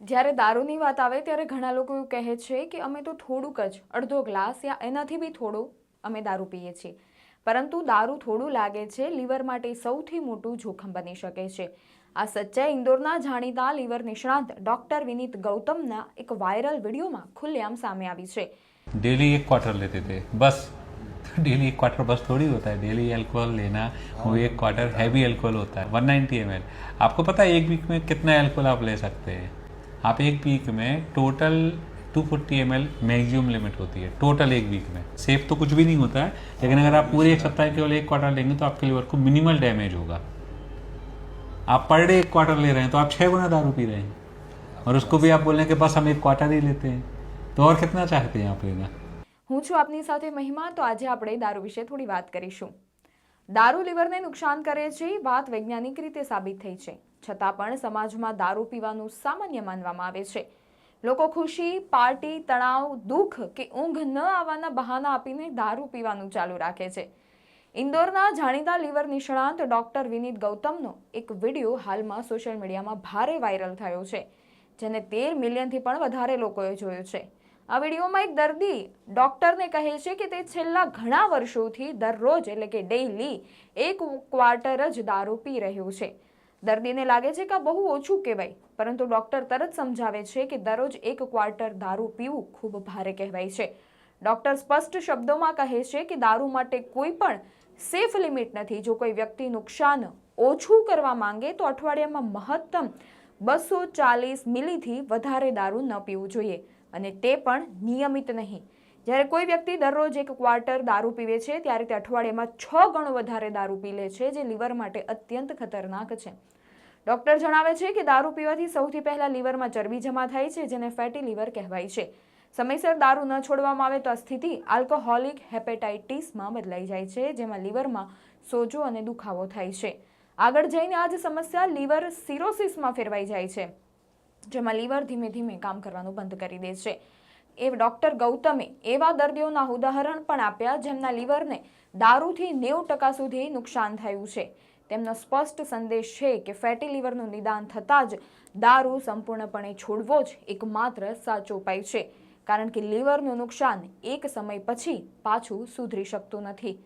જ્યારે દારૂની વાત આવે ત્યારે ઘણા લોકો એવું કહે છે કે અમે તો થોડુંક જ અડધો ગ્લાસ યા એનાથી બી થોડો અમે દારૂ પીએ છીએ, પરંતુ દારૂ થોડું લાગે છે લીવર માટે સૌથી મોટું જોખમ બની શકે છે। આ સચ્ચાઈ ઇન્દોરના જાણીતા લીવર નિષ્ણાંત ડોક્ટર વિનીત ગૌતમના એક વાયરલ વિડીયોમાં ખુલ્લેઆમ સામે આવી છે। डेली एक क्वार्टर लेते थे बस। डेली एक क्वार्टर बस थोड़ी होता है, डेली अल्कोहल लेना वो एक क्वार्टर हैवी अल्कोहल होता है 190 ml। आपको पता है एक वीक में कितना अल्कोहल आप ले सकते हैं? आप एक वीक में टोटल 240 ml मैक्सिमम लिमिट होती है टोटल एक वीक में। सेफ तो कुछ भी नहीं होता है, लेकिन अगर आप पूरे एक सप्ताह केवल एक क्वार्टर लेंगे तो आपके लिवर को मिनिमल डैमेज होगा। आप पर डे एक क्वार्टर ले रहे हैं तो आप 6 गुना दारू पी रहे हैं, और उसको भी आप बोल रहे हैं कि बस हम एक क्वार्टर ही लेते हैं, तो और कितना चाहते हैं आप लेना? હું છું આપની સાથે મહિમા। તો આજે આપણે દારૂ વિશે થોડી વાત કરીશું। દારૂ લીવરને નુકસાન કરે છે વાત વૈજ્ઞાનિક રીતે સાબિત થઈ છે, છતાં પણ સમાજમાં દારૂ પીવાનું સામાન્ય માનવામાં આવે છે। લોકો ખુશી, પાર્ટી, તણાવ, દુઃખ કે ઊંઘ ન આવવાના બહાના આપીને દારૂ પીવાનું ચાલુ રાખે છે। ઇન્દોરના જાણીતા લીવર નિષ્ણાંત ડોક્ટર વિનીત ગૌતમનો એક વિડીયો હાલમાં સોશિયલ મીડિયામાં ભારે વાયરલ થયો છે, જેને 13 મિલિયનથી પણ વધારે લોકોએ જોયો છે। આ વિડીયોમાં એક દર્દી ડોક્ટરને કહે છે કે તે છેલ્લા ઘણા વર્ષોથી દરરોજ એટલે કે ડેઈલી એક ક્વાર્ટર જ દારૂ પી રહ્યો છે। દર્દીને લાગે છે કે આ બહુ ઓછું કહેવાય, પરંતુ ડોક્ટર તરત સમજાવે છે કે દરરોજ એક ક્વાર્ટર દારૂ પીવું ખૂબ ભારે કહેવાય છે। ડોક્ટર સ્પષ્ટ શબ્દોમાં કહે છે કે દારૂ માટે કોઈ પણ સેફ લિમિટ નથી। જો કોઈ વ્યક્તિ નુકસાન ઓછું કરવા માંગે તો અઠવાડિયામાં મહત્તમ 240 મિલીથી વધારે દારૂ ન પીવું જોઈએ, અને તે પણ નિયમિત નહીં। જ્યારે કોઈ વ્યક્તિ દરરોજ એક ક્વાર્ટર દારૂ પીવે છે ત્યારે તે અઠવાડિયામાં 6 ગણો વધારે દારૂ પી લે છે, જે લીવર માટે અત્યંત ખતરનાક છે। ડોક્ટર જણાવે છે કે દારૂ પીવાથી સૌથી પહેલા લીવરમાં ચરબી જમા થાય છે, જેને ફેટી લીવર કહેવાય છે। સમયસર દારૂ ન છોડવામાં આવે તો આ સ્થિતિ આલ્કોહોલિક હેપેટાઇટિસમાં બદલાઈ જાય છે, જેમાં લીવરમાં સોજો અને દુખાવો થાય છે। આગળ જઈને આ જ સમસ્યા લીવર સિરોસિસમાં ફેરવાઈ જાય છે, જેમાં લીવર ધીમે ધીમે કામ કરવાનું બંધ કરી દે છે। એ ડોક્ટર ગૌતમે એવા દર્દીઓના ઉદાહરણ પણ આપ્યા જેમના લીવરને દારૂથી 90% સુધી નુકસાન થયું છે। તેમનો સ્પષ્ટ સંદેશ છે કે ફેટી લીવરનું નિદાન થતાં જ દારૂ સંપૂર્ણપણે છોડવો જ એકમાત્ર સાચો ઉપાય છે, કારણ કે લીવરનું નુકસાન એક સમય પછી પાછું સુધરી શકતું નથી।